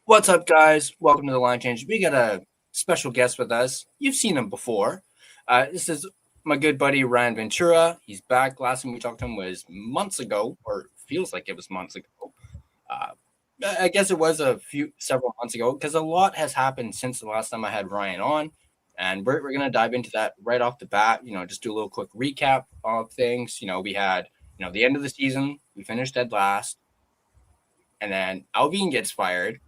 What's up, guys? Welcome to the Line Change. We got a special guest with us. You've seen him before. This is my good buddy Ryan Ventura. He's back. Last time we talked to him was months ago, or feels like it was months ago. I guess it was several months ago, because a lot has happened since the last time I had Ryan on, and we're going to dive into that right off the bat. Just do a little quick recap of things. We had the end of the season. We finished dead last, and then Allvin gets fired.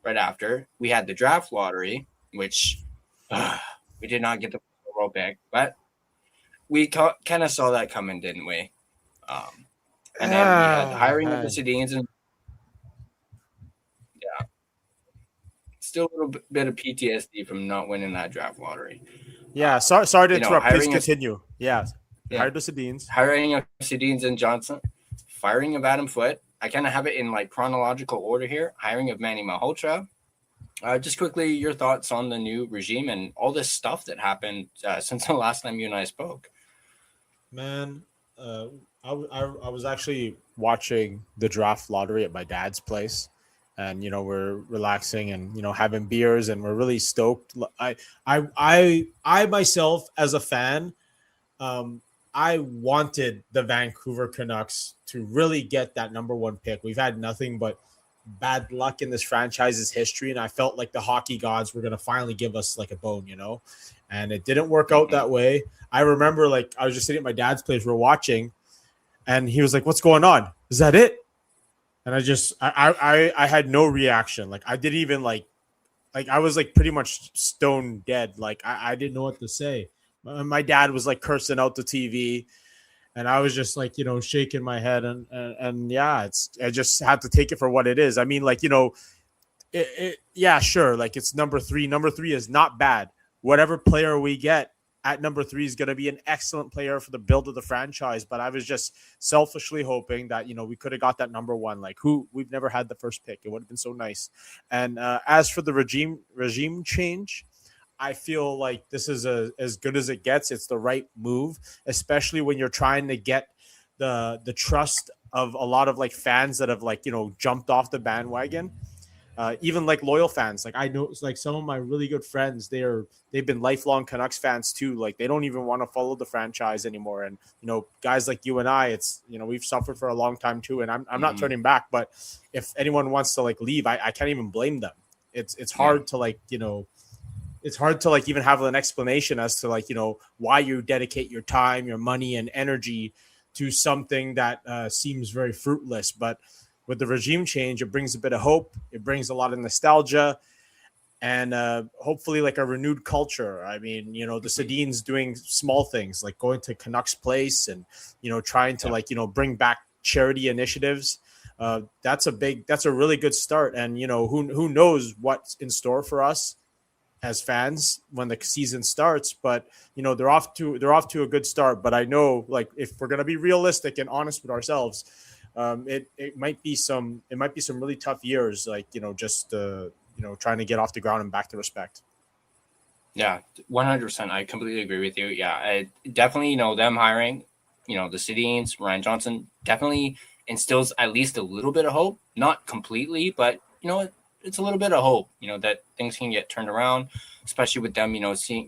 Right after, we had the draft lottery, which we did not get the overall pick, but we kind of saw that coming, didn't we? And then we had the hiring of the Sedins, and still a little bit of PTSD from not winning that draft lottery. Sorry to interrupt. Please continue. Hired the Sedins. Hiring of Sedins and Johnson, firing of Adam Foote. I kind of have it in chronological order here. Hiring of Manny Malhotra. Just quickly, your thoughts on the new regime and all this stuff that happened since the last time you and I spoke. Man, I was actually watching the draft lottery at my dad's place, and we're relaxing and having beers, and we're really stoked. I myself as a fan, I wanted the Vancouver Canucks to really get that number one pick. We've had nothing but bad luck in this franchise's history, and I felt like the hockey gods were going to finally give us a bone, and it didn't work out that way. I remember I was just sitting at my dad's place, we're watching, and he was like, "What's going on? Is that it?" And I had no reaction. I didn't even I was pretty much stone dead. I didn't know what to say. My dad was cursing out the TV, and I was just shaking my head, and I just had to take it for what it is. I mean, sure. It's number three. Number three is not bad. Whatever player we get at number three is going to be an excellent player for the build of the franchise. But I was just selfishly hoping that, we could have got that number one, we've never had the first pick. It would have been so nice. And as for the regime change, I feel like this is as good as it gets. It's the right move, especially when you're trying to get the trust of a lot of fans that have jumped off the bandwagon. Even loyal fans. I know some of my really good friends, they've been lifelong Canucks fans too. They don't even want to follow the franchise anymore. And guys like you and I, it's we've suffered for a long time too. And I'm not turning back. But if anyone wants to leave, I can't even blame them. It's hard to it's hard to even have an explanation as to why you dedicate your time, your money, and energy to something that seems very fruitless. But with the regime change, it brings a bit of hope. It brings a lot of nostalgia, and hopefully a renewed culture. I mean, the Sedins doing small things like going to Canucks Place and trying to bring back charity initiatives. That's a really good start. And who knows what's in store for us as fans when the season starts, but they're off to a good start. But I know if we're gonna be realistic and honest with ourselves, it might be some really tough years, trying to get off the ground and back to respect. Yeah, 100%. I completely agree with you. Yeah, I definitely them hiring, the Sedins, Ryan Johnson definitely instills at least a little bit of hope, not completely, but it's a little bit of hope, that things can get turned around, especially with them,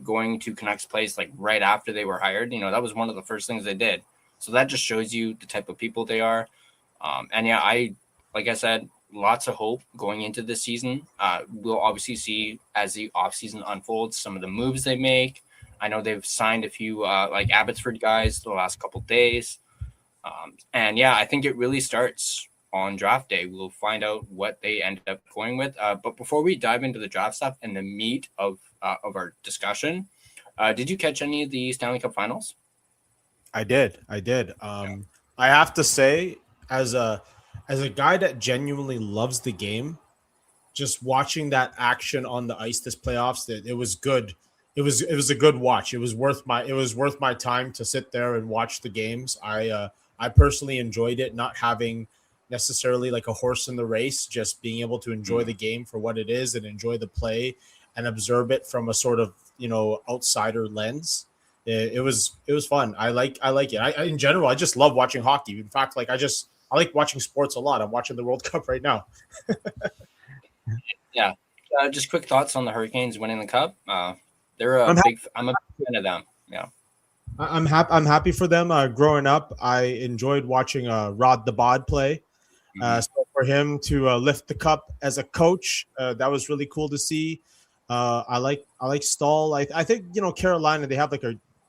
going to Canucks Place right after they were hired. That was one of the first things they did. So that just shows you the type of people they are. Like I said, lots of hope going into this season. We'll obviously see as the offseason unfolds some of the moves they make. I know they've signed a few Abbotsford guys the last couple of days. I think it really starts on draft day. We'll find out what they end up going with. But before we dive into the draft stuff and the meat of our discussion, did you catch any of the Stanley Cup Finals? I did. I have to say, as a guy that genuinely loves the game, just watching that action on the ice this playoffs, it was good. It was a good watch. It was worth my time to sit there and watch the games. I personally enjoyed it, not having necessarily a horse in the race, just being able to enjoy the game for what it is and enjoy the play and observe it from a sort of outsider lens. It was fun. I like it. In general, I just love watching hockey. In fact, I like watching sports a lot. I'm watching the World Cup right now. Yeah. Just quick thoughts on the Hurricanes winning the cup. They're I'm I'm a big fan of them. Yeah. I'm happy. I'm happy for them. Growing up, I enjoyed watching Rod the Bod play. Mhm. So for him to lift the cup as a coach, that was really cool to see. I like Stahl. I think Carolina, they have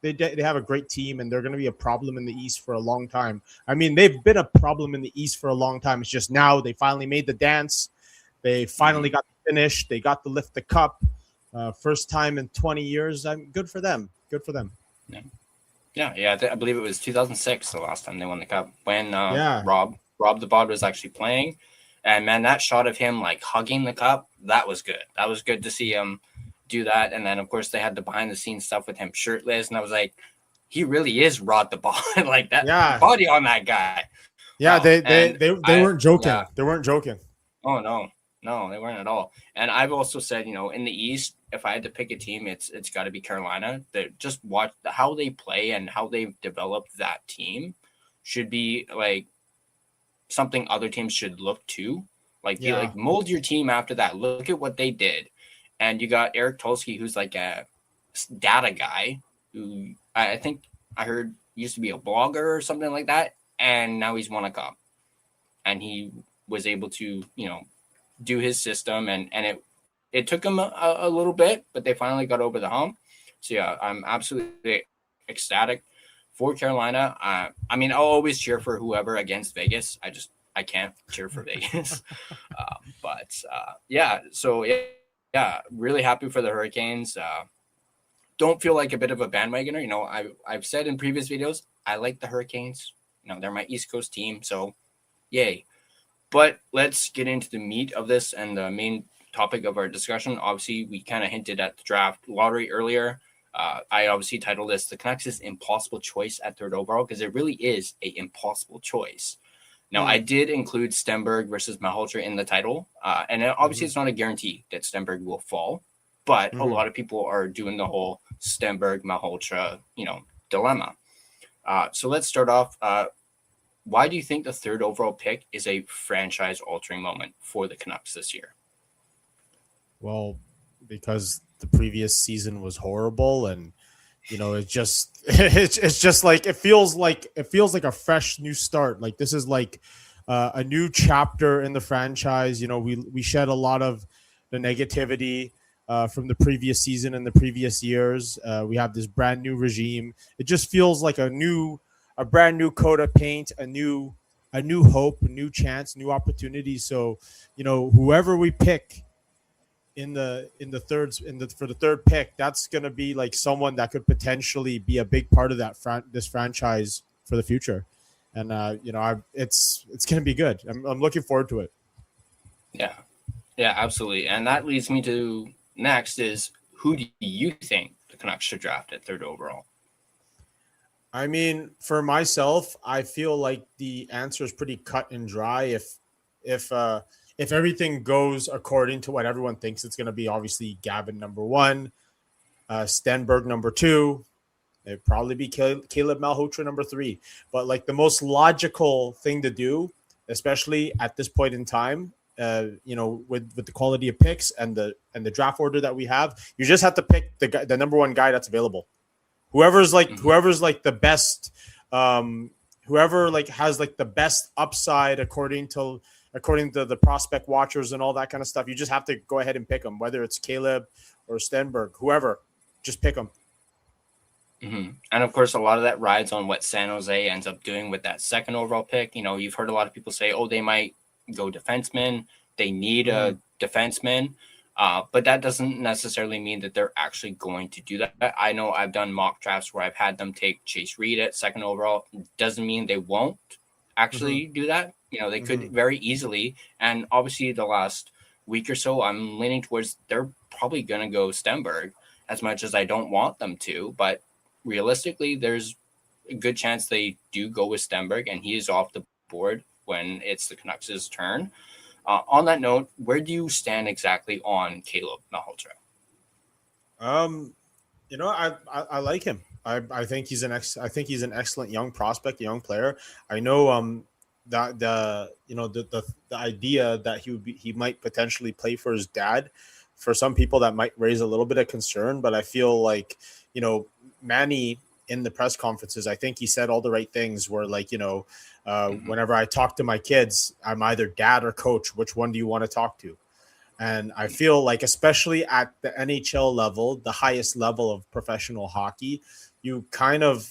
they have a great team, and they're going to be a problem in the East for a long time. I mean, they've been a problem in the East for a long time. It's just now they finally made the dance. They finally Mhm. got the finish. They got to lift the cup. First time in 20 years. I'm good for them. Good for them. Yeah. Yeah. I believe it was 2006 the last time they won the cup when Yeah. Rob the Bod was actually playing, and man, that shot of him like hugging the cup, that was good. That was good to see him do that. And then of course they had the behind the scenes stuff with him shirtless, and I was like, he really is Rod the Bod, like that Yeah. body on that guy. Yeah. They they And they, they weren't yeah. joking. They weren't joking. Oh no, they weren't at all. And I've also said, in the East, if I had to pick a team, it's got to be Carolina. That just watch how they play and how they've developed that team should be like something other teams should look to. Yeah. Mold your team after that. Look at what they did, and you got Eric Tulsky, who's like a data guy who I think I heard used to be a blogger or something like that, and now he's won a cup, and he was able to do his system, and it took him a little bit, but they finally got over the hump. So yeah, I'm absolutely ecstatic for Carolina. I mean, I'll always cheer for whoever against Vegas. I can't cheer for Vegas. Yeah, so yeah, really happy for the Hurricanes. Don't feel like a bit of a bandwagoner. I've said in previous videos I like the Hurricanes. They're my East Coast team, so yay. But let's get into the meat of this and the main topic of our discussion. Obviously, we kind of hinted at the draft lottery earlier. I obviously titled this "The Canucks' Impossible Choice at third overall" because it really is a impossible choice. Now, I did include Stenberg versus Malhotra in the title, and obviously, it's not a guarantee that Stenberg will fall, but a lot of people are doing the whole Stenberg Malhotra, dilemma. So let's start off. Why do you think the third overall pick is a franchise-altering moment for the Canucks this year? Well, because the previous season was horrible, and it just it's just like it feels like a fresh new start. Like this is like a new chapter in the franchise. We shed a lot of the negativity from the previous season and the previous years. We have this brand new regime. It just feels like a brand new coat of paint, a new hope, a new chance, new opportunity. So whoever we pick for the third pick, that's going to be like someone that could potentially be a big part of this franchise for the future. And it's going to be good. I'm looking forward to it. Yeah, absolutely. And that leads me to next is, who do you think the Canucks should draft at third overall? I mean, for myself, I feel like the answer is pretty cut and dry. If uh, if everything goes according to what everyone thinks it's going to be, obviously Gavin number one, Stenberg number two, it'd probably be Caleb Malhotra number three. But like the most logical thing to do, especially at this point in time, with the quality of picks and the draft order that we have, you just have to pick the number one guy that's available. Whoever's like the best, whoever like has like the best upside according to the prospect watchers and all that kind of stuff. You just have to go ahead and pick them, whether it's Caleb or Stenberg, whoever, just pick them. Mm-hmm. And of course, a lot of that rides on what San Jose ends up doing with that second overall pick. You've heard a lot of people say, oh, they might go defenseman. They need a defenseman. But that doesn't necessarily mean that they're actually going to do that. I know I've done mock drafts where I've had them take Chase Reed at second overall. Doesn't mean they won't actually do that. They could very easily. And obviously, the last week or so, I'm leaning towards they're probably going to go Stenberg, as much as I don't want them to. But realistically, there's a good chance they do go with Stenberg, and he is off the board when it's the Canucks' turn. On that note, where do you stand exactly on Caleb Malhotra? I like him. I think he's an excellent young prospect, young player. I know the idea that he might potentially play for his dad, for some people that might raise a little bit of concern. But I feel like, Manny in the press conferences, I think he said all the right things, where like, whenever I talk to my kids, I'm either dad or coach. Which one do you want to talk to? And I feel like, especially at the NHL level, the highest level of professional hockey, you kind of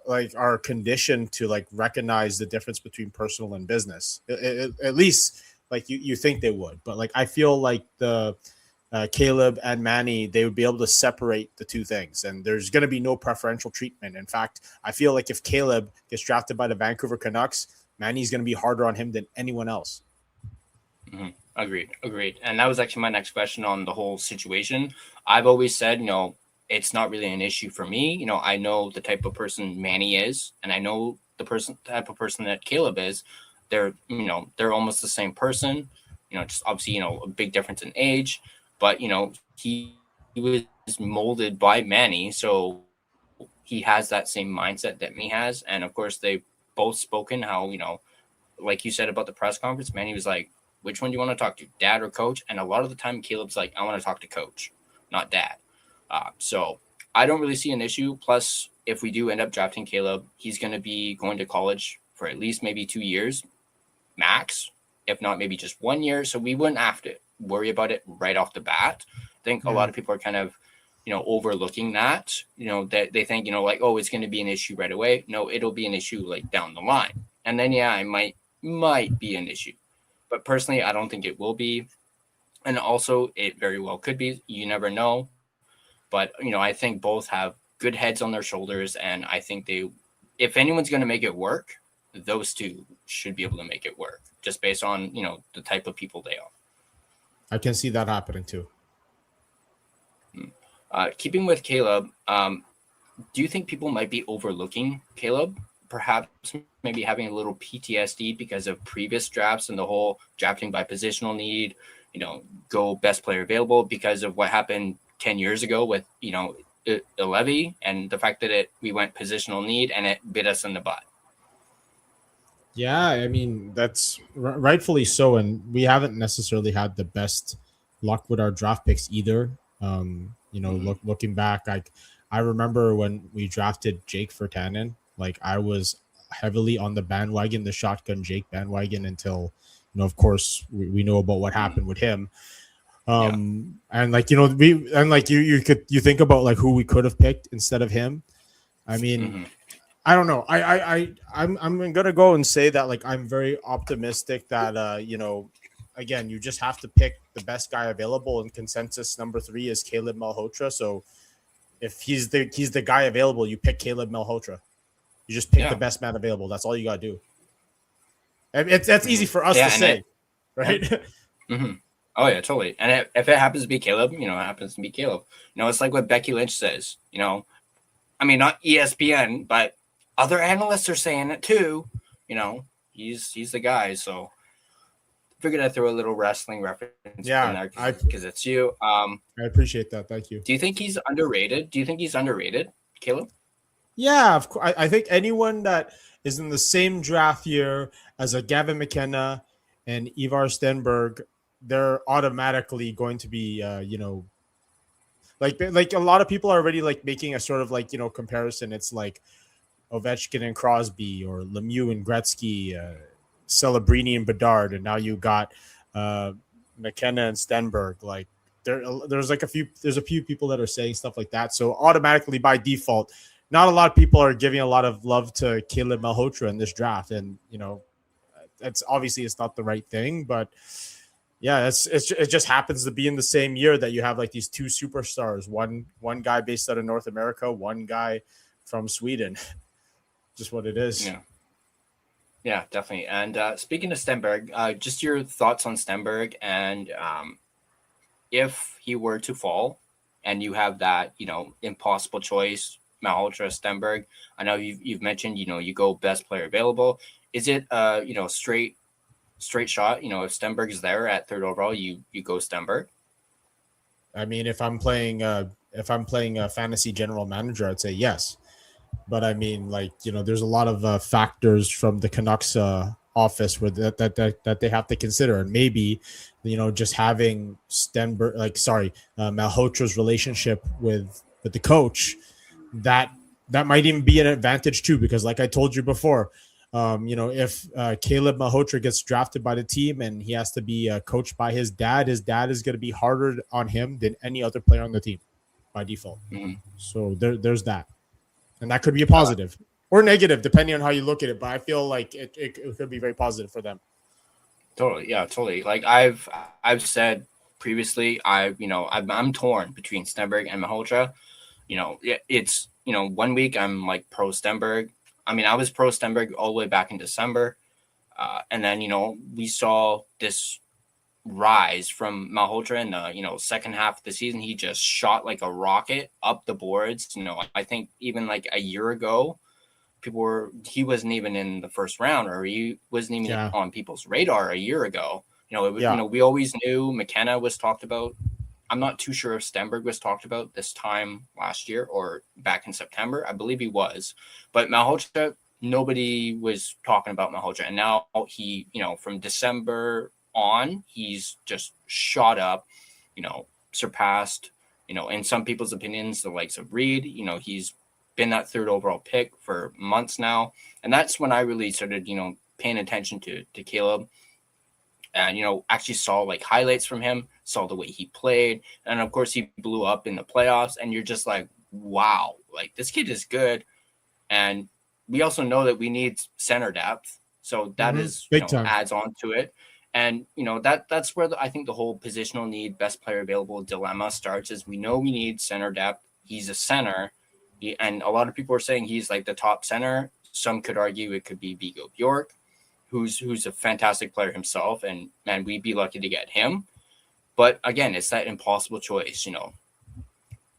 like are conditioned to like recognize the difference between personal and business. At least like you think they would, but like I feel like the Caleb and Manny, they would be able to separate the two things, and there's going to be no preferential treatment. In fact, I feel like if Caleb gets drafted by the Vancouver Canucks, Manny's going to be harder on him than anyone else. Mm-hmm. Agreed. And that was actually my next question on the whole situation. I've always said, it's not really an issue for me. I know the type of person Manny is, and I know the type of person that Caleb is. They're almost the same person. Just obviously, a big difference in age, but he was molded by Manny, so he has that same mindset that me has. And of course, they both spoken how, like you said about the press conference, Manny was like, which one do you want to talk to, dad or coach? And a lot of the time, Caleb's like, I want to talk to coach, not dad. So I don't really see an issue. Plus, if we do end up drafting Caleb, he's going to be going to college for at least maybe 2 years max, if not maybe just 1 year. So we wouldn't have to worry about it right off the bat. I think a lot of people are kind of, overlooking that, that they think, like, oh, it's going to be an issue right away. No, it'll be an issue like down the line. And then, yeah, it might be an issue. But personally, I don't think it will be. And also, it very well could be. You never know. But, I think both have good heads on their shoulders. And I think if anyone's going to make it work, those two should be able to make it work just based on, the type of people they are. I can see that happening too. Keeping with Caleb, do you think people might be overlooking Caleb? Perhaps maybe having a little PTSD because of previous drafts and the whole drafting by positional need, go best player available because of what happened 10 years ago with, Levy, and the fact that we went positional need and it bit us in the butt. Yeah, I mean, that's rightfully so. And we haven't necessarily had the best luck with our draft picks either. Looking back, I remember when we drafted Jake Virtanen, like I was heavily on the bandwagon, the shotgun Jake bandwagon, until, of course, we know about what happened with him. And like, you think about like who we could have picked instead of him. I mean, I don't know. I'm gonna go and say that like I'm very optimistic that again, you just have to pick the best guy available, and consensus number 3 is Caleb Malhotra. So if he's the guy available, you pick Caleb Malhotra. You just pick the best man available. That's all you gotta do. And that's easy for us to say, right? Mm-hmm. Oh yeah, totally. And if it happens to be Caleb, it happens to be Caleb. It's like what Becky Lynch says. I mean, not ESPN, but other analysts are saying it too. He's the guy. So figured I'd throw a little wrestling reference in there because it's you. I appreciate that. Thank you. Do you think he's underrated? Caleb? Yeah, of course. I think anyone that is in the same draft year as a Gavin McKenna and Ivar Stenberg, they're automatically going to be, like a lot of people are already like making a sort of like, comparison. It's like Ovechkin and Crosby, or Lemieux and Gretzky, Celebrini and Bedard, and now you got McKenna and Stenberg. Like there's a few people that are saying stuff like that. So automatically by default, not a lot of people are giving a lot of love to Caleb Malhotra in this draft, and it's obviously it's not the right thing, but yeah, it just happens to be in the same year that you have like these two superstars, one guy based out of North America, one guy from Sweden. Just what it is. Yeah, definitely. And speaking of Stenberg, just your thoughts on Stenberg, and if he were to fall and you have that, impossible choice, Malhotra, Stenberg. I know you've mentioned, you go best player available. Is it straight shot? If Stenberg is there at 3rd overall, you go Stenberg? I mean, if I'm playing a fantasy general manager, I'd say yes. But I mean, like, there's a lot of factors from the Canucks office where that they have to consider, and maybe just having Malhotra's relationship with the coach, that might even be an advantage too, because like I told you before, if Caleb Malhotra gets drafted by the team and he has to be coached by his dad is going to be harder on him than any other player on the team by default. So there's that, and that could be a positive or negative depending on how you look at it. But I feel like it could be very positive for them. Totally, yeah, totally. Like I've said previously, I'm torn between Stenberg and Malhotra. It's 1 week I'm like pro Stenberg. I mean, I was pro Stenberg all the way back in December. And then, we saw this rise from Malhotra in the, second half of the season. He just shot like a rocket up the boards. I think even like a year ago, he wasn't even in the first round, or he wasn't even on people's radar a year ago. We always knew McKenna was talked about. I'm not too sure if Stenberg was talked about this time last year or back in September. I believe he was. But Malhotra, nobody was talking about Malhotra. And now he, from December on, he's just shot up, surpassed, in some people's opinions, the likes of Reed. He's been that third overall pick for months now. And that's when I really started, paying attention to Caleb. And, actually saw like highlights from him, saw the way he played. And of course, he blew up in the playoffs. And you're just like, wow, like this kid is good. And we also know that we need center depth. So that is, adds on to it. And, that's where I think the whole positional need, best player available dilemma starts, is we know we need center depth. He's a center. And a lot of people are saying he's like the top center. Some could argue it could be Vigo Bjork, who's a fantastic player himself, and we'd be lucky to get him. But again, it's that impossible choice,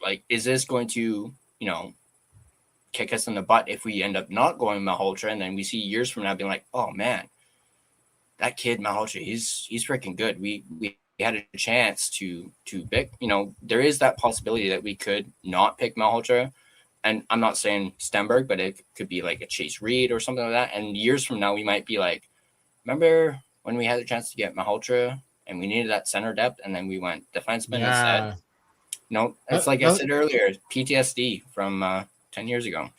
like, is this going to, kick us in the butt if we end up not going Malhotra, and then we see years from now being like, oh man, that kid Malhotra, he's freaking good. We had a chance to pick, there is that possibility that we could not pick Malhotra. And I'm not saying Stenberg, but it could be like a Chase Reed or something like that. And years from now, we might be like, remember when we had a chance to get Malhotra and we needed that center depth, and then we went defenseman instead? It's like I said earlier, PTSD from 10 years ago.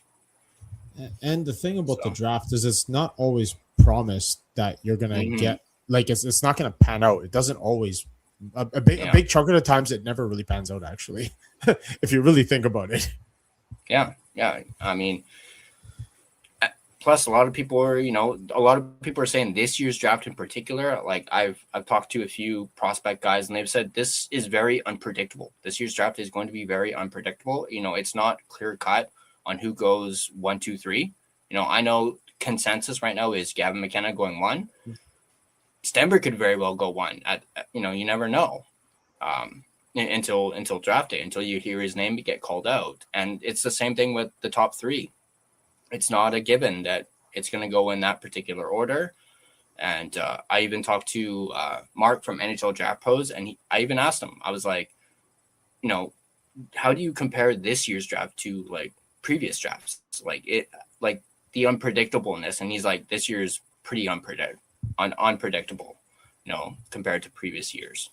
And the thing about the draft is it's not always promised that you're going to get, like, it's not going to pan out. It doesn't always. A big chunk of the times, it never really pans out, actually, if you really think about it. Yeah. I mean, plus a lot of people are saying this year's draft in particular, like I've talked to a few prospect guys, and they've said this is very unpredictable. This year's draft is going to be very unpredictable. It's not clear cut on who goes 1, 2, 3. I know consensus right now is Gavin McKenna going 1. Stenberg could very well go 1. You never know. Until draft day, until you hear his name get called out. And it's the same thing with the top 3. It's not a given that it's going to go in that particular order. And I even talked to Mark from NHL Draft Pose, and I even asked him, I was like, how do you compare this year's draft to like previous drafts? Like the unpredictableness. And he's like, this year's pretty unpredictable, compared to previous years.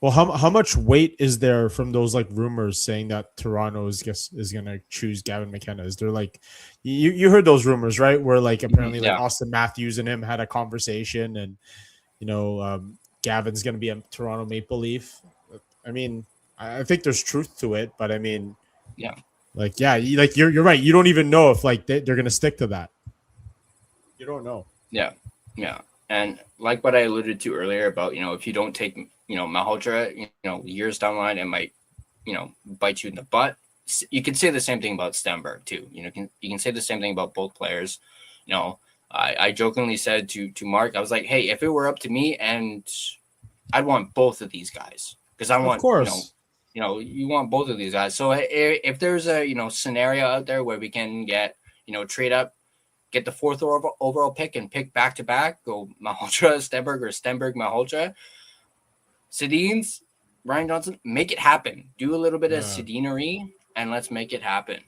Well, how much weight is there from those like rumors saying that Toronto is going to choose Gavin McKenna? Is there like you heard those rumors, right? Where like apparently like Austin Matthews and him had a conversation, and Gavin's going to be a Toronto Maple Leaf. I mean, I think there's truth to it, but I mean, you're right. You don't even know if like they're going to stick to that. You don't know. Yeah. And like what I alluded to earlier about, if you don't take, Malhotra, years down the line, it might, bite you in the butt. You can say the same thing about Stenberg too. You can say the same thing about both players. I jokingly said to Mark, I was like, hey, if it were up to me, and I'd want both of these guys, because I want, of course, you want both of these guys. So if there's a, scenario out there where we can get, trade up, get the 4th overall pick and pick back-to-back, go Malhotra, Stenberg, or Stenberg, Malhotra, Sedins, Ryan Johnson, make it happen. Do a little bit of Sedinery, and let's make it happen.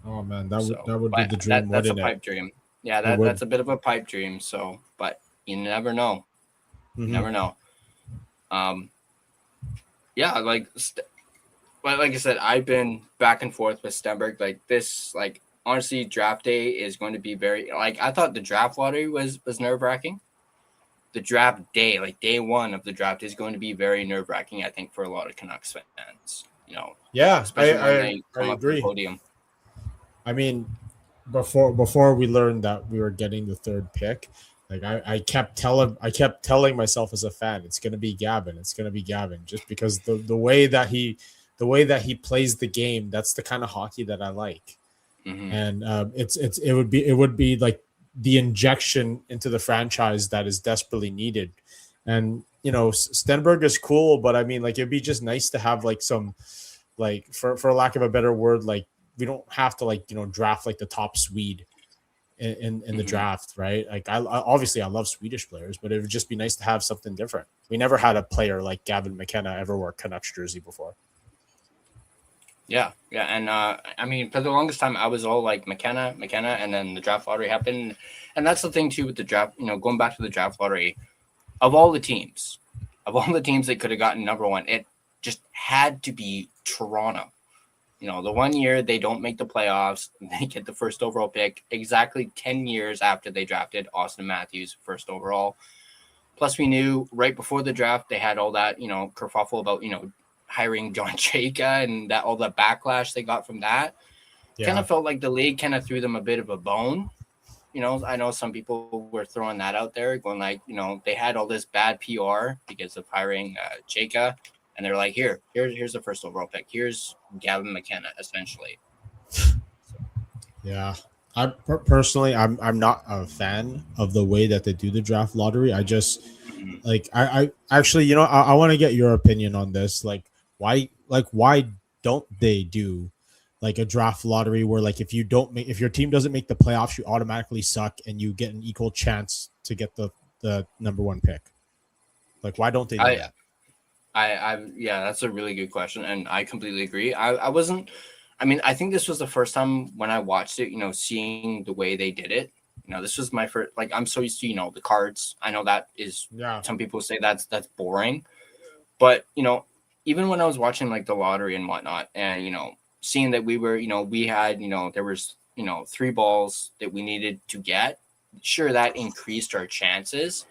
Oh, man, that would be the dream. That's a pipe dream. Yeah, that's a bit of a pipe dream. So, but, You never know. Mhm. Never know. Yeah, like I said, I've been back and forth with Stenberg. Like this, like honestly, draft day is going to be very like I thought the draft lottery was nerve wracking. The draft day, like day one of the draft, is going to be very nerve wracking. I think for a lot of Canucks fans, Yeah, especially when they I come up to the agree. podium. I mean, before we learned that we were getting the third pick, like I kept telling myself as a fan, it's gonna be Gavin, just because the way that he plays the game, that's the kind of hockey that I like. Mm-hmm. And it would be like the injection into the franchise that is desperately needed. And Stenberg is cool, but I mean, like it'd be just nice to have like some, like for lack of a better word, like we don't have to like draft like the top Swede in the draft, right? Like I obviously I love Swedish players, but it would just be nice to have something different. We never had a player like Gavin McKenna ever wear Canucks jersey before. Yeah, and I mean, for the longest time, I was all like McKenna, and then the draft lottery happened, and that's the thing too with the draft. Going back to the draft lottery, of all the teams that could have gotten number one, it just had to be Toronto. The 1 year they don't make the playoffs, they get the first overall pick exactly 10 years after they drafted Austin Matthews first overall. Plus, we knew right before the draft they had all that kerfuffle about hiring John Chayka and that all the backlash they got from that. Yeah. Kind of felt like the league kind of threw them a bit of a bone. I know some people were throwing that out there, going like, they had all this bad PR because of hiring Chayka, and they're like, here's the first overall pick. Here's Gavin McKenna, essentially. Yeah. I personally, I'm not a fan of the way that they do the draft lottery. I just like I actually, I want to get your opinion on this. Like why don't they do like a draft lottery where like if your team doesn't make the playoffs, you automatically suck and you get an equal chance to get the number one pick? Like why don't they do that? Yeah, that's a really good question, and I completely agree. I wasn't. I mean, I think this was the first time when I watched it, seeing the way they did it. This was my first, like, I'm so used to, the cards. I know that is, some people say that's boring. But, even when I was watching, like, the lottery and whatnot, and, seeing that we were, we had, there was, 3 balls that we needed to get, sure, that increased our chances.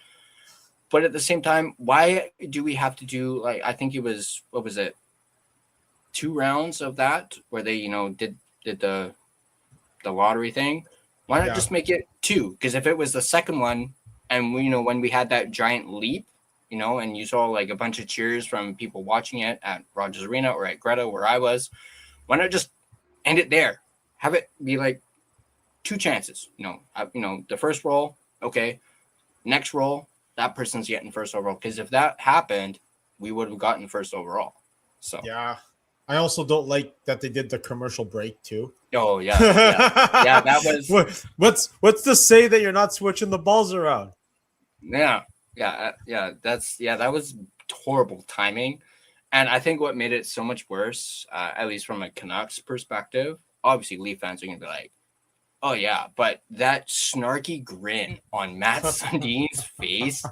But at the same time, why do we have to do, like, I think it was, what was it? 2 rounds of that where they did the lottery thing. Why not just make it 2? Because if it was the second one and we when we had that giant leap, and you saw like a bunch of cheers from people watching it at Rogers Arena or at Greta where I was, why not just end it there? Have it be like 2 chances. The first roll, okay, next roll, that person's getting first overall. Because if that happened, we would have gotten first overall. So yeah. I also don't like that they did the commercial break too. Oh yeah. That was what's to say that you're not switching the balls around? Yeah. That was horrible timing, and I think what made it so much worse, at least from a Canucks perspective, obviously Leaf fans are gonna be like, "Oh yeah," but that snarky grin on Matt Sundin's face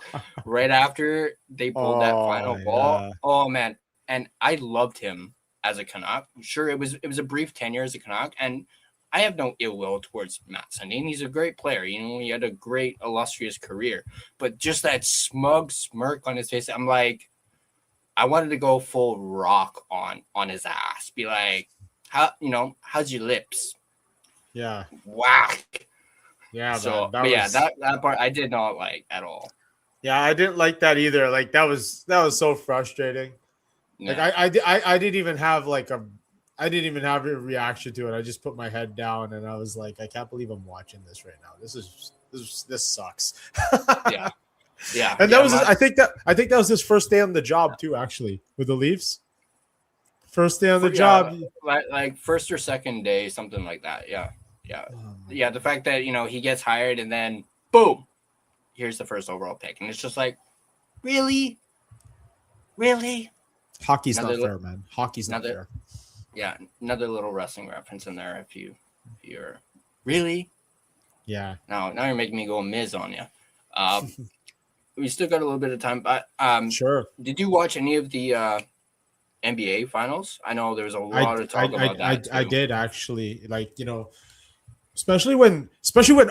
right after they pulled that final ball. Oh man, and I loved him as a Canuck. Sure, it was a brief tenure as a Canuck, and I have no ill will towards Matt Sundin. He's a great player. He had a great, illustrious career. But just that smug smirk on his face, I'm like, I wanted to go full rock on his ass. Be like, how's your lips? Yeah. Whack. Yeah. So, man, that part I did not like at all. Yeah, I didn't like that either. Like that was so frustrating. Yeah. Like I didn't even have I didn't even have a reaction to it. I just put my head down and I was like, I can't believe I'm watching this right now. This sucks. Yeah. Yeah. And that was I think that was his first day on the job too, actually, with the Leafs. First day on the job. Like first or second day, something like that. Yeah. Yeah. Yeah. The fact that, he gets hired and then boom, here's the first overall pick. And it's just like, really? Really? Hockey's not fair, man. Hockey's not fair. Yeah, another little wrestling reference in there. If you're really, yeah. Now you're making me go Miz on you. we still got a little bit of time, but Sure. did you watch any of the NBA finals? I know there was a lot of talk about that too. I did actually, like, especially when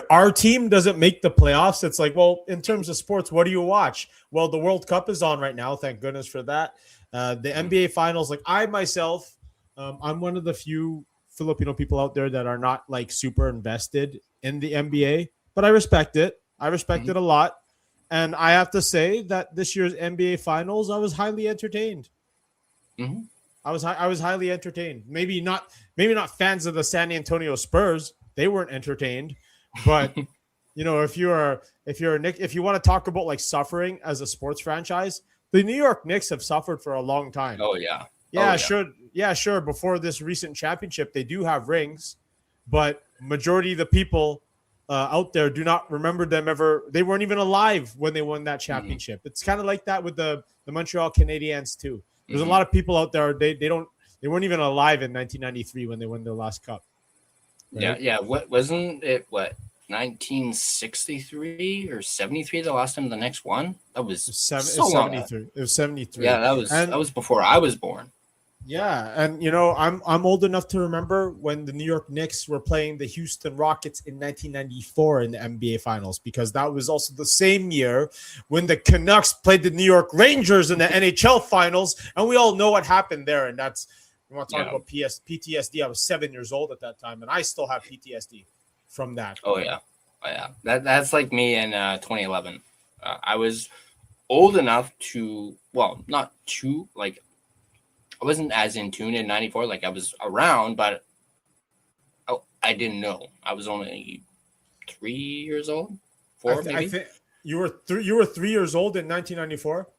our team doesn't make the playoffs. It's like, well, in terms of sports, what do you watch? Well, the World Cup is on right now. Thank goodness for that. The NBA finals, like I myself, I'm one of the few Filipino people out there that are not like super invested in the NBA, but I respect it. I respect it a lot. And I have to say that this year's NBA finals, I was highly entertained. Mm-hmm. I was highly entertained. Maybe not fans of the San Antonio Spurs. They weren't entertained, but if you want to talk about like suffering as a sports franchise, the New York Knicks have suffered for a long time. Oh yeah. Yeah, sure. Yeah, sure. Before this recent championship, they do have rings, but majority of the people out there do not remember them ever. They weren't even alive when they won that championship. It's kind of like that with the Montreal Canadiens too. There's a lot of people out there. They weren't even alive in 1993 when they won their last cup. Right? Yeah. What wasn't it? 1963 or 73? The last time the Knicks won. That was 73. It was 73. Yeah, that was before I was born. Yeah, and I'm old enough to remember when the New York Knicks were playing the Houston Rockets in 1994 in the NBA Finals, because that was also the same year when the Canucks played the New York Rangers in the NHL Finals, and we all know what happened there. And that's, you want to talk about PTSD. I was 7 years old at that time, and I still have PTSD from that. Oh yeah. That's like me in 2011. I was old enough to, well, not too like. I wasn't as in tune in 94. Like I was around, but I didn't know. I was only 3 years old, maybe. I think you were 3 years old in 1994.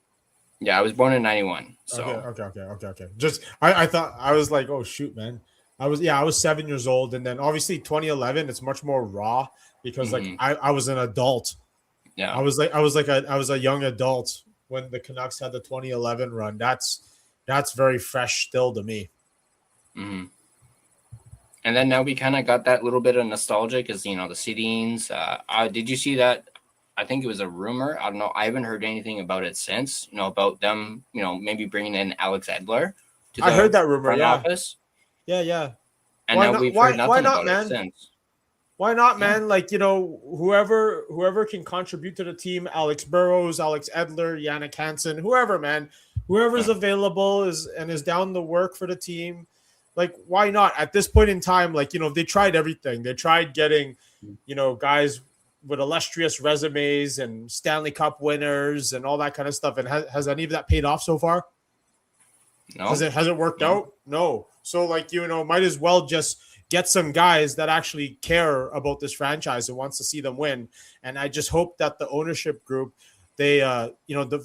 Yeah, I was born in 91. So okay. Just I thought, I was like, oh shoot, man. I was 7 years old, and then obviously 2011. It's much more raw because like I was an adult. Yeah, I was a young adult when the Canucks had the 2011 run. That's very fresh still to me. Mm-hmm. And then now we kind of got that little bit of nostalgia because, the Sedins. Did you see that? I think it was a rumor. I don't know. I haven't heard anything about it since, about them, maybe bringing in Alex Edler to the I heard that rumor, front office. Yeah. And now we've heard nothing about it since. Why not, man? Like, whoever can contribute to the team, Alex Burrows, Alex Edler, Yannick Hansen, whoever, man. Whoever's available is down to work for the team. Like, why not? At this point in time, like, they tried everything. They tried getting, guys with illustrious resumes and Stanley Cup winners and all that kind of stuff. And has any of that paid off so far? No. Has it worked out? No. So, like, might as well just get some guys that actually care about this franchise and wants to see them win. And I just hope that the ownership group, they, the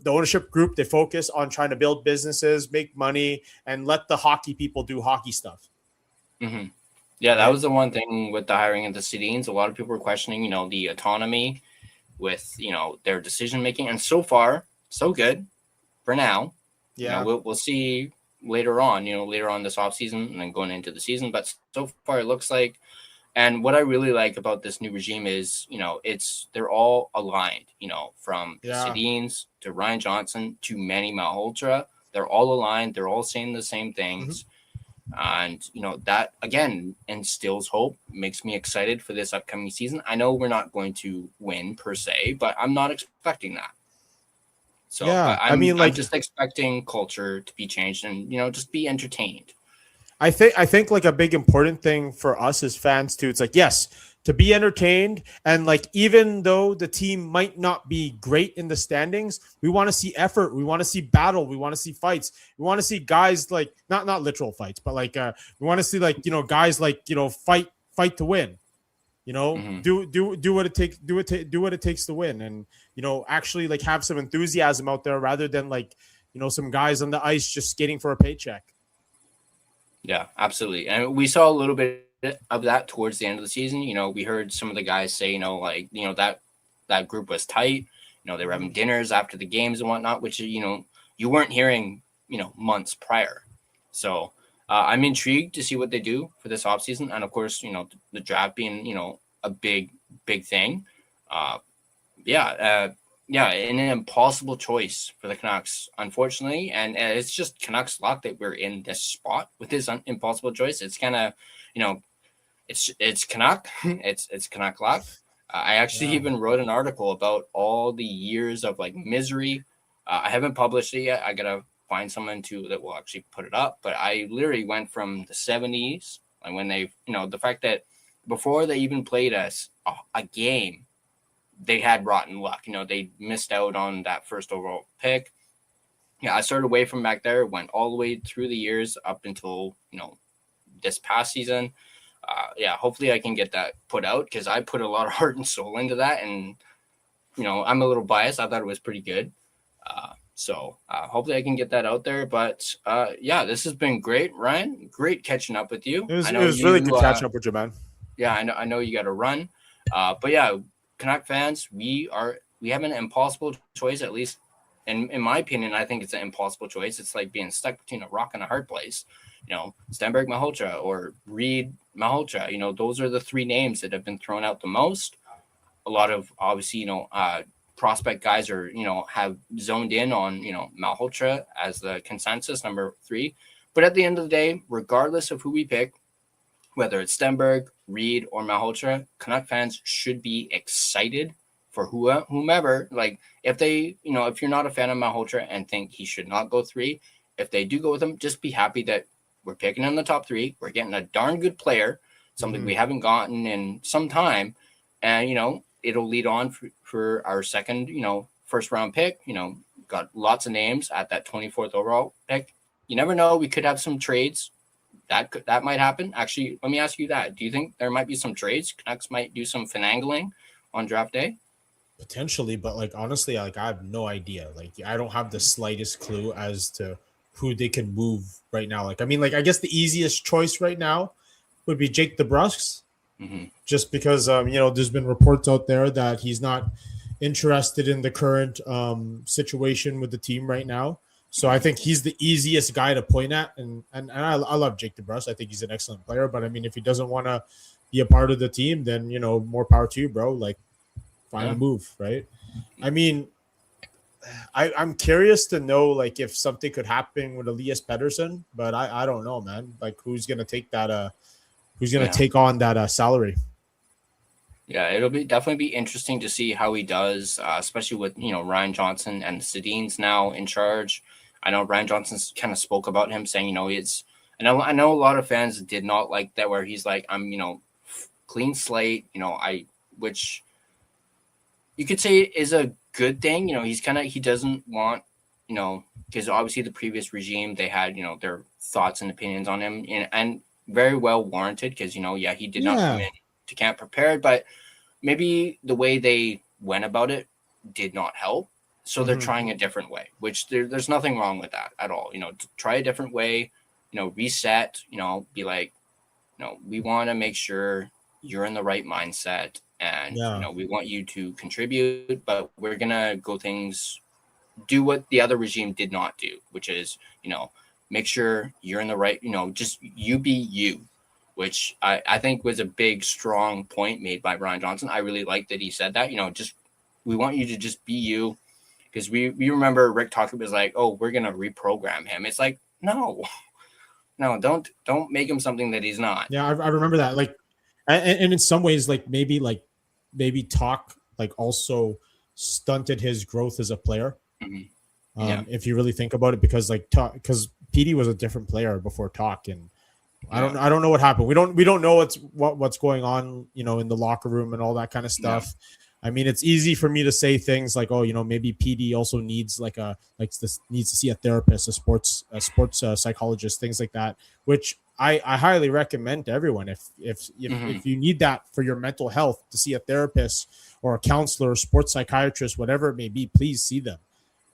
ownership group, they focus on trying to build businesses, make money, and let the hockey people do hockey stuff. Mm-hmm. Yeah, that was the one thing with the hiring of the Sedins. A lot of people were questioning, the autonomy with, their decision making. And so far, so good for now. Yeah, we'll see later on this offseason and then going into the season. But so far, it looks like. And what I really like about this new regime is, they're all aligned, from the Sedins to Ryan Johnson to Manny Malhotra. They're all aligned. They're all saying the same things. And, that, again, instills hope, makes me excited for this upcoming season. I know we're not going to win per se, but I'm not expecting that. So I'm just expecting culture to be changed and, just be entertained. I think like a big important thing for us as fans too, it's like, yes, to be entertained. And like, even though the team might not be great in the standings, we want to see effort. We want to see battle. We want to see fights. We want to see guys like, not literal fights, but like, we want to see like, guys like, fight to win, do what it takes, do what it takes to win. And, actually like have some enthusiasm out there rather than like, some guys on the ice just skating for a paycheck. Yeah, absolutely. And we saw a little bit of that towards the end of the season. We heard some of the guys say, that group was tight. They were having dinners after the games and whatnot, which, you weren't hearing, months prior. So I'm intrigued to see what they do for this offseason. And of course, the draft being, a big thing. an impossible choice for the Canucks, unfortunately. And it's just Canucks luck that we're in this spot with this impossible choice. It's kind of, it's Canuck. it's Canuck luck. I actually even wrote an article about all the years of like misery. I haven't published it yet. I got to find someone that will actually put it up. But I literally went from the 70s, and when they, the fact that before they even played us a game, they had rotten luck. They missed out on that first overall pick. Yeah, I started away from back there, went all the way through the years up until, this past season. Hopefully I can get that put out because I put a lot of heart and soul into that. And, I'm a little biased. I thought it was pretty good. So hopefully I can get that out there. But this has been great, Ryan. Great catching up with you. It was really good catching up with you, man. Yeah, I know you got to run. But yeah, Canuck fans, we have an impossible choice, at least in my opinion. I think it's an impossible choice. It's like being stuck between a rock and a hard place. Stenberg Malhotra or Reed Malhotra. Those are the three names that have been thrown out the most. A lot of obviously, prospect guys are, have zoned in on, Malhotra as the consensus number 3. But at the end of the day, regardless of who we pick, whether it's Stenberg, Reed, or Malhotra, Canuck fans should be excited for whomever. Like if they, if you're not a fan of Malhotra and think he should not go 3, if they do go with him, just be happy that we're picking in the top 3. We're getting a darn good player, something we haven't gotten in some time. And, it'll lead on for our second, first round pick. Got lots of names at that 24th overall pick. You never know. We could have some trades. That might happen. Actually, let me ask you that. Do you think there might be some trades? Canucks might do some finagling on draft day? Potentially, but honestly, I have no idea. I don't have the slightest clue as to who they can move right now. I guess the easiest choice right now would be Jake DeBrusk. Mm-hmm. Just because, there's been reports out there that he's not interested in the current situation with the team right now. So I think he's the easiest guy to point at. And I love Jake DeBrusk. I think he's an excellent player. But, if he doesn't want to be a part of the team, then, more power to you, bro. Find a move, right? I'm curious to know, if something could happen with Elias Pettersson. But I don't know, man. Who's going to take that Who's going to take on that salary? Yeah, it'll definitely be interesting to see how he does, especially with, Ryan Johnson and the Sedins now in charge. I know Ryan Johnson's kind of spoke about him saying, I know a lot of fans did not like that where he's like, I'm, clean slate, which you could say is a good thing. He doesn't want, because obviously the previous regime, they had, their thoughts and opinions on him and very well warranted because, he did not come in to camp prepared, but maybe the way they went about it did not help. So they're trying a different way, which there's nothing wrong with that at all. Try a different way, reset, be like, we want to make sure you're in the right mindset and, we want you to contribute, but we're going to do what the other regime did not do, which is, make sure you're in the right, just you be you, which I think was a big, strong point made by Ryan Johnson. I really like that he said that, we want you to just be you. Because we remember Rick talking was like, oh, we're going to reprogram him. It's like, no, don't make him something that he's not. Yeah, I remember that. And in some ways, maybe talk also stunted his growth as a player. Mm-hmm. If you really think about it, because PD was a different player before Talk, and I don't know what happened. We don't know what's going on, in the locker room and all that kind of stuff. Yeah. It's easy for me to say things like, oh, maybe PD also needs needs to see a therapist, a sports psychologist, things like that, which I highly recommend to everyone. If you need that for your mental health, to see a therapist or a counselor, or sports psychiatrist, whatever it may be, please see them.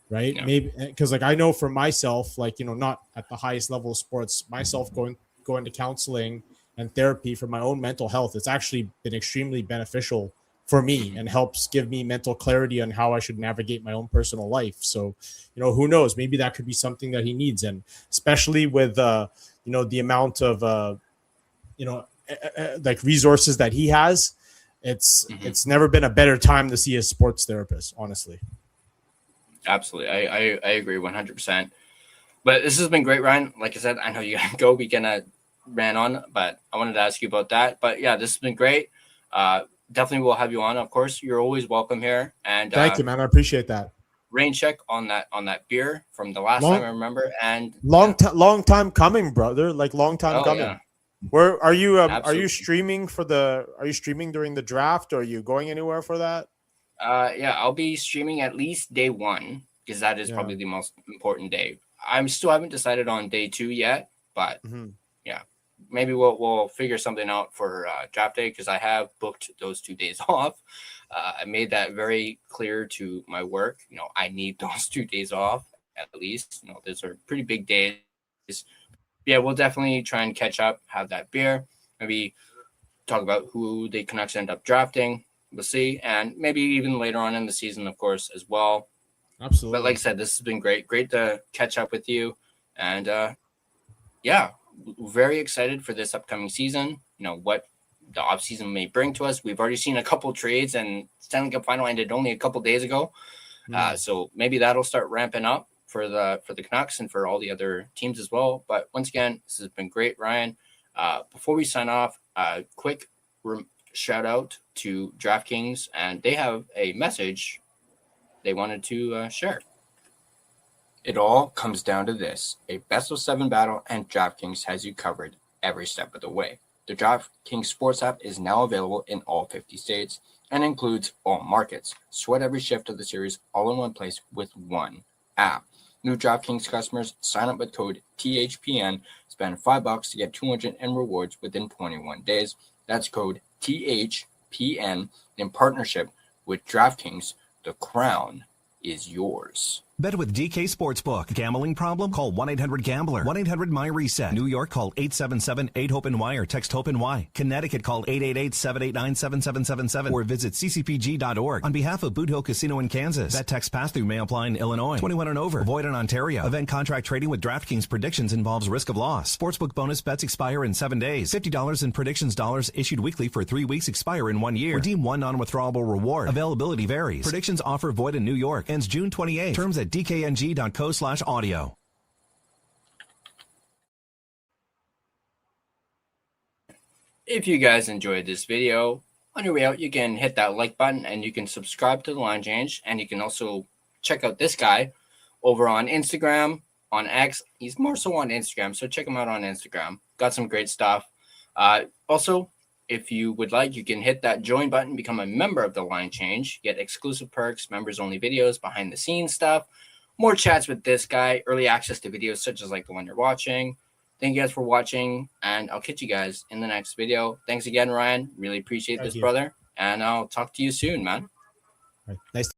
Right. Yeah. Maybe because I know for myself, not at the highest level of sports, myself going to counseling and therapy for my own mental health, it's actually been extremely beneficial for me and helps give me mental clarity on how I should navigate my own personal life. So, who knows, maybe that could be something that he needs. And especially with, the amount of, resources that he has, it's never been a better time to see a sports therapist, honestly. Absolutely. I agree 100%. But this has been great, Ryan. Like I said, I know you got to go. We kind of ran on, but I wanted to ask you about that. But yeah, this has been great. Definitely will have you on. Of course, you're always welcome here. And Thank you, man. I appreciate that. rain check on that beer from the last Long, time I remember. And long time coming, brother. Like long time coming. Yeah. Where are you? Are Absolutely. you streaming for the? Are you streaming during the draft? Or are you going anywhere for that? Yeah, I'll be streaming at least day one because that is probably the most important day. I'm still haven't decided on day two yet, but yeah, maybe we'll figure something out for draft day because I have booked those 2 days off. I made that very clear to my work. I need those 2 days off at least. Those are pretty big days. Yeah, we'll definitely try and catch up, have that beer, maybe talk about who the Canucks end up drafting. We'll see. And maybe even later on in the season, of course, as well. Absolutely. But like I said, this has been great. Great to catch up with you. And yeah, very excited for this upcoming season. What the offseason may bring to us. We've already seen a couple trades, and Stanley Cup final ended only a couple days ago. So maybe that'll start ramping up for the Canucks and for all the other teams as well. But once again, this has been great, Ryan. Before we sign off, quick shout out to DraftKings, and they have a message they wanted to share. It all comes down to this: a best of 7 battle, and DraftKings has you covered every step of the way. The DraftKings Sports app is now available in all 50 states and includes all markets. Sweat every shift of the series all in one place with one app. New DraftKings customers sign up with code THPN, spend $5 to get $200 in rewards within 21 days. That's code THPN in partnership with DraftKings. The crown is yours. Bet with DK Sportsbook. Gambling problem? Call 1-800-GAMBLER. 1-800-MY-RESET. New York, call 877-8-HOPE-NY or text HOPE-NY. Connecticut, call 888-789-7777 or visit ccpg.org. On behalf of Boot Hill Casino in Kansas, bet text pass-through may apply in Illinois. 21 and over. Void in Ontario. Event contract trading with DraftKings predictions involves risk of loss. Sportsbook bonus bets expire in 7 days. $50 in predictions dollars issued weekly for 3 weeks expire in 1 year. Redeem one non-withdrawable reward. Availability varies. Predictions offer void in New York. Ends June 28. Terms at dkng.co/audio. If you guys enjoyed this video, on your way out, you can hit that like button and you can subscribe to The Line Change. And you can also check out this guy over on Instagram, on X. He's more so on Instagram, so check him out on Instagram. Got some great stuff. Also, if you would like, you can hit that join button, become a member of The Line Change, get exclusive perks, members-only videos, behind-the-scenes stuff, more chats with this guy, early access to videos such as like the one you're watching. Thank you guys for watching, and I'll catch you guys in the next video. Thanks again, Ryan. Really appreciate this, brother. And I'll talk to you soon, man. All right. Nice.